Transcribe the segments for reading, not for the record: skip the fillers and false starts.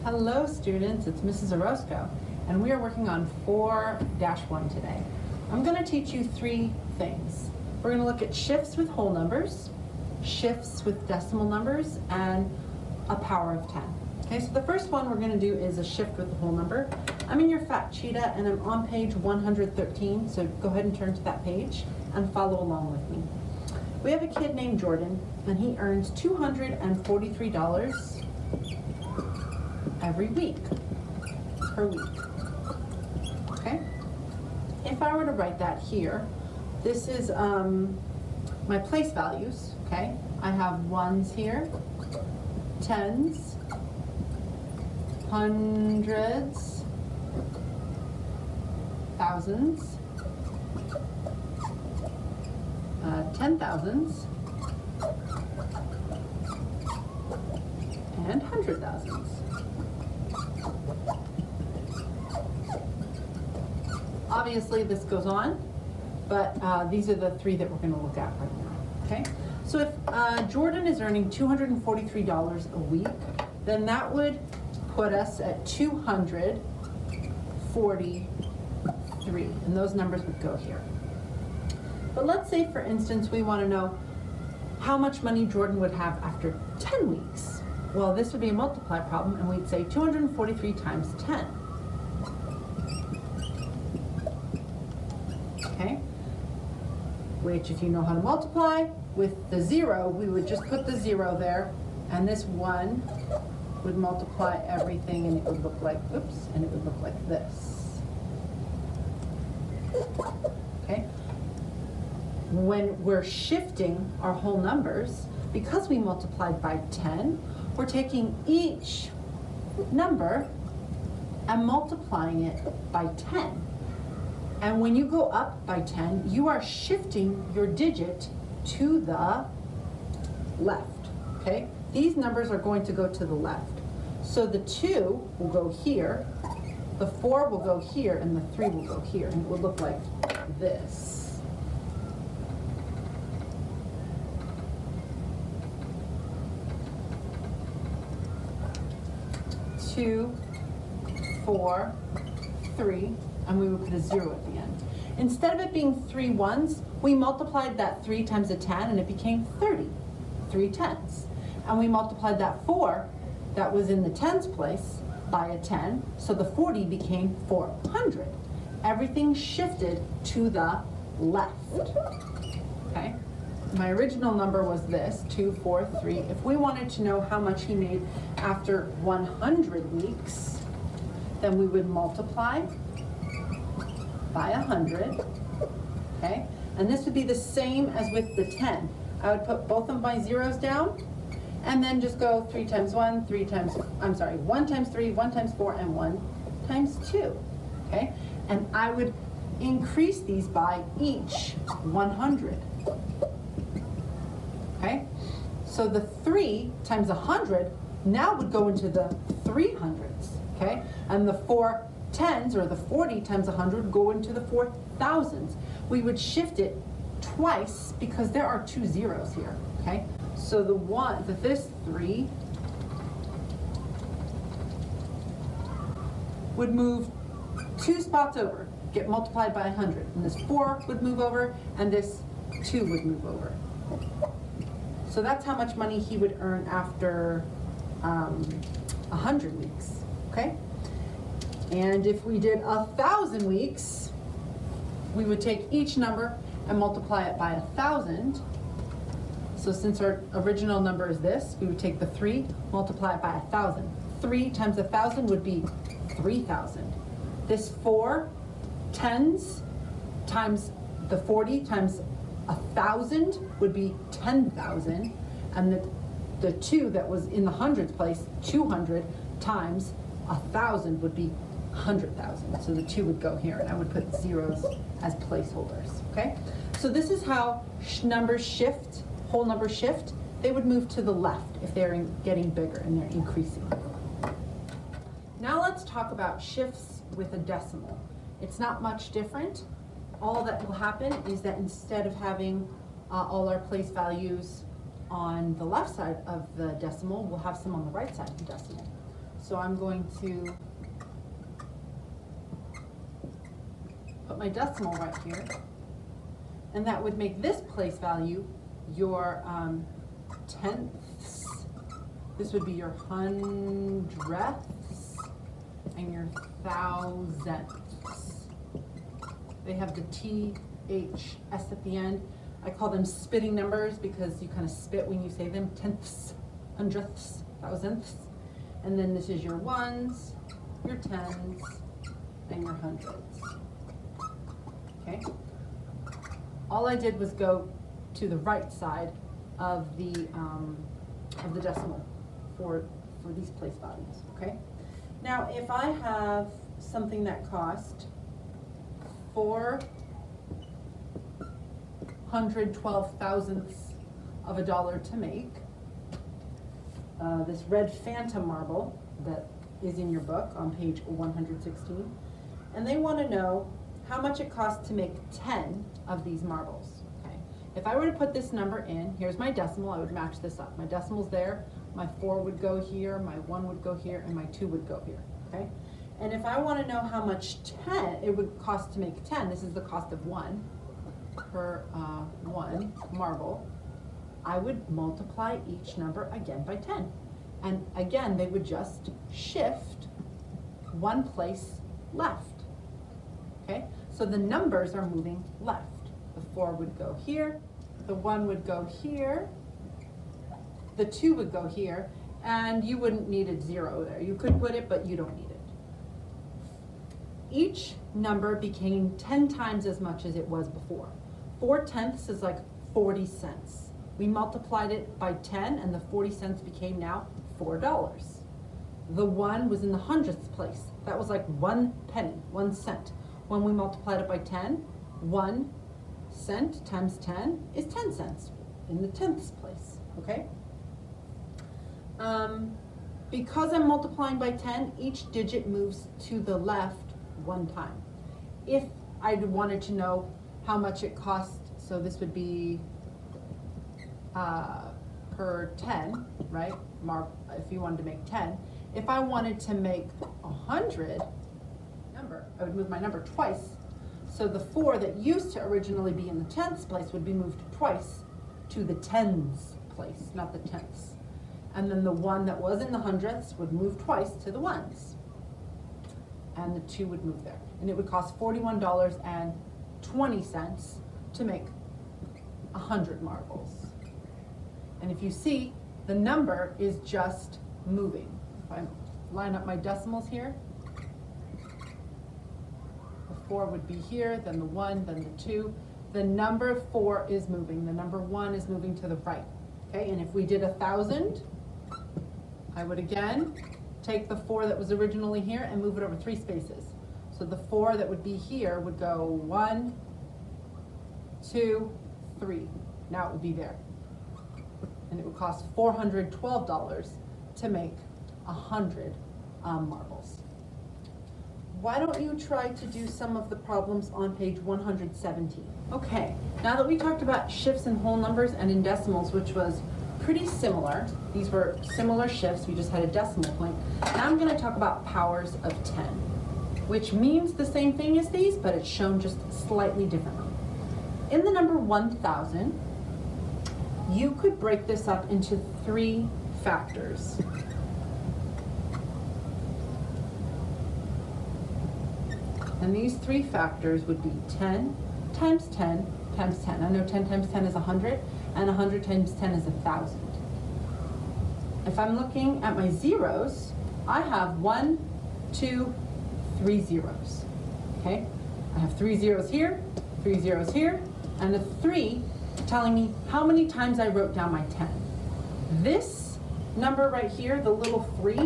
Hello students, it's Mrs. Orozco, and we are working on 4-1 today. I'm going to teach you three things. We're going to look at shifts with whole numbers, shifts with decimal numbers, and a power of 10. Okay, so the first one we're going to do is a shift with the whole number. I'm in your fact sheet and I'm on page 113, so go ahead and turn to that page and follow along with me. We have a kid named Jordan, and he earns $243 every week, per week, okay? If I were to write that here, this is my place values, okay? I have ones here, tens, hundreds, thousands, 10,000s, and 100,000s. Obviously this goes on, but these are the three that we're going to look at right now, okay? So if Jordan is earning $243 a week, then that would put us at 243, and those numbers would go here. But let's say, for instance, we want to know how much money Jordan would have after 10 weeks. Well, this would be a multiply problem, and we'd say 243 times 10. Okay? Which, if you know how to multiply with the 0, we would just put the 0 there, and this 1 would multiply everything, and it would look like, oops, and it would look like this. Okay? When we're shifting our whole numbers, because we multiplied by 10, we're taking each number and multiplying it by 10. And when you go up by 10, you are shifting your digit to the left, okay? These numbers are going to go to the left. So the 2 will go here, the 4 will go here, and the 3 will go here, and it will look like this. 2, 4, 3, and we would put a 0 at the end. Instead of it being 3 ones, we multiplied that 3 times a 10, and it became 30, 3 tens. And we multiplied that 4 that was in the tens place by a 10, so the 40 became 400. Everything shifted to the left, okay? My original number was this, 243. If we wanted to know how much he made after 100 weeks, then we would multiply by 100, okay? And this would be the same as with the 10. I would put both of my zeros down, and then just go 3 times 1, 1 times 3, 1 times 4, and 1 times 2, okay? And I would increase these by each 100. Okay, so the 3 times 100 now would go into the 300s, okay? And the 4 tens, or the 40 times 100, go into the 4,000s. We would shift it twice because there are 2 zeros here, okay? So this 3 would move 2 spots over, get multiplied by 100. And this 4 would move over, and this 2 would move over. So that's how much money he would earn after 100 weeks, okay? And if we did 1,000 weeks, we would take each number and multiply it by 1,000. So since our original number is this, we would take the 3, multiply it by 1,000. 3 times 1,000 would be 3,000. This 4 tens times the 40 times 1,000 would be 10,000, and the 2 that was in the hundreds place, 200 times 1,000 would be 100,000. So the 2 would go here, and I would put zeros as placeholders, okay? So this is how numbers shift, whole numbers shift. They would move to the left if they're getting bigger and they're increasing. Now let's talk about shifts with a decimal. It's not much different. All that will happen is that instead of having all our place values on the left side of the decimal, we'll have some on the right side of the decimal. So So I'm going to put my decimal right here. And that would make this place value your tenths. This would be your hundredths and your thousandths. They have the THS at the end. I call them spitting numbers because you kind of spit when you say them. Tenths, hundredths, thousandths. And then this is your ones, your tens, and your hundreds. Okay? All I did was go to the right side of the decimal for these place values, okay? Now, if I have something that cost 412 thousandths of a dollar to make, this red phantom marble that is in your book on page 116, and they want to know how much it costs to make 10 of these marbles. Okay. If I were to put this number in, here's my decimal, I would match this up. My decimal's there, my 4 would go here, my 1 would go here, and my 2 would go here. Okay. And if I want to know how much it would cost to make 10, this is the cost of 1 per 1 marble, I would multiply each number again by 10. And again, they would just shift one place left. Okay, so the numbers are moving left. The 4 would go here, the 1 would go here, the 2 would go here, and you wouldn't need a 0 there. You could put it, but you don't need it. Each number became 10 times as much as it was before. 4 tenths is like 40 cents. We multiplied it by 10, and the 40 cents became now $4. The 1 was in the hundredths place. That was like 1 penny, 1 cent. When we multiplied it by 10, 1 cent times 10 is 10 cents in the tenths place, okay? Because I'm multiplying by 10, each digit moves to the left 1 time. If I wanted to know how much it cost, so this would be per 10, right? If you wanted to make 10. If I wanted to make 100, I would move my number twice. So the 4 that used to originally be in the tenths place would be moved twice to the tens place, not the tenths. And then the 1 that was in the hundredths would move twice to the ones. And the 2 would move there. And it would cost $41.20 to make 100 marbles. And if you see, the number is just moving. If I line up my decimals here, 4 would be here, then the 1, then the 2. The number 4 is moving. The number 1 is moving to the right. Okay, and if we did 1,000, I would again take the 4 that was originally here and move it over 3 spaces. So the 4 that would be here would go 1, 2, 3. Now it would be there. And it would cost $412 to make 100 marbles. Why don't you try to do some of the problems on page 117? Okay, now that we talked about shifts in whole numbers and in decimals, which was pretty similar, these were similar shifts, we just had a decimal point. Now I'm going to talk about powers of 10, which means the same thing as these, but it's shown just slightly differently. In the number 1,000, you could break this up into 3 factors. And these 3 factors would be 10 times 10 times 10. I know 10 times 10 is 100, and 100 times 10 is 1,000. If I'm looking at my zeros, I have 1, 2, 3 zeros. Okay? I have 3 zeros here, 3 zeros here, and a 3 telling me how many times I wrote down my 10. This number right here, the little 3,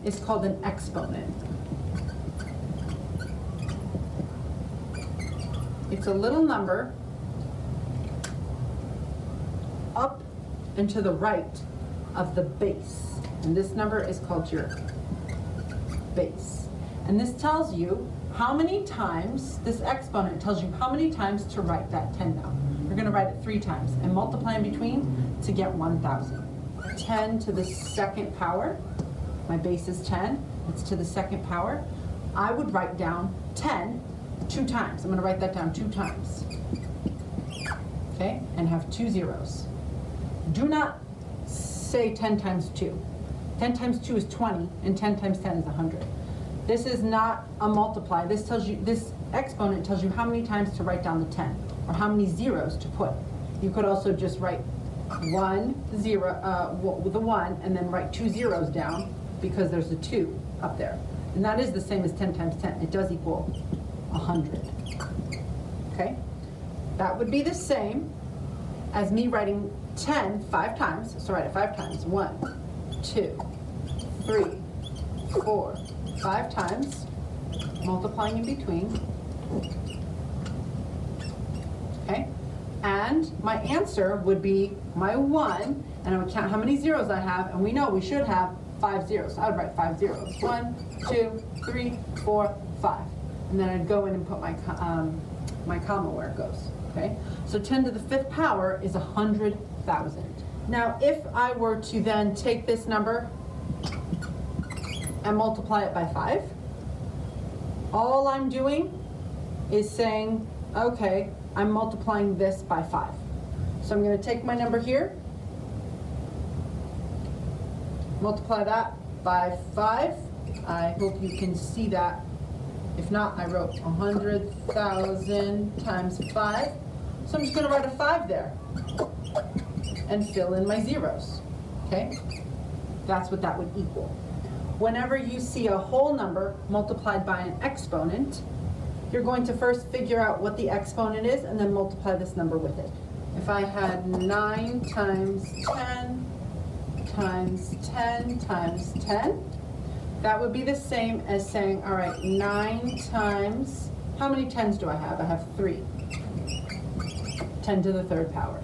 is called an exponent. It's a little number up and to the right of the base. And this number is called your base. And this tells you how many times, this exponent tells you how many times to write that 10 down. You're going to write it 3 times and multiply in between to get 1,000. 10 to the second power My base is 10, it's to the second power. I would write down 10 2 times. I'm gonna write that down 2 times. Okay, and have 2 zeros. Do not say 10 times 2. 10 times 2 is 20, and 10 times 10 is 100. This is not a multiply. This tells you, this exponent tells you how many times to write down the 10, or how many zeros to put. You could also just write 1 0 with a 1, and then write 2 zeros down because there's a 2 up there. And that is the same as 10 times 10. It does equal 100. Okay? That would be the same as me writing 10 5 times. So write it 5 times. 1, 2, 3, 4, 5 times, multiplying in between. Okay? And my answer would be my 1, and I would count how many zeros I have, and we know we should have 5 zeros. So I would write 5 zeros. 1, 2, 3, 4, 5. And then I'd go in and put my comma where it goes. Okay? So 10 to the 5th power is 100,000. Now, if I were to then take this number and multiply it by 5, all I'm doing is saying, okay, I'm multiplying this by 5. So I'm going to take my number here, multiply that by 5. I hope you can see that. If not, I wrote 100,000 times 5. So I'm just going to write a 5 there and fill in my zeros. Okay? That's what that would equal. Whenever you see a whole number multiplied by an exponent, you're going to first figure out what the exponent is and then multiply this number with it. If I had 9 times 10 times 10 times 10, that would be the same as saying, all right, 9 times, how many 10s do I have? I have 3. 10 to the 3rd power.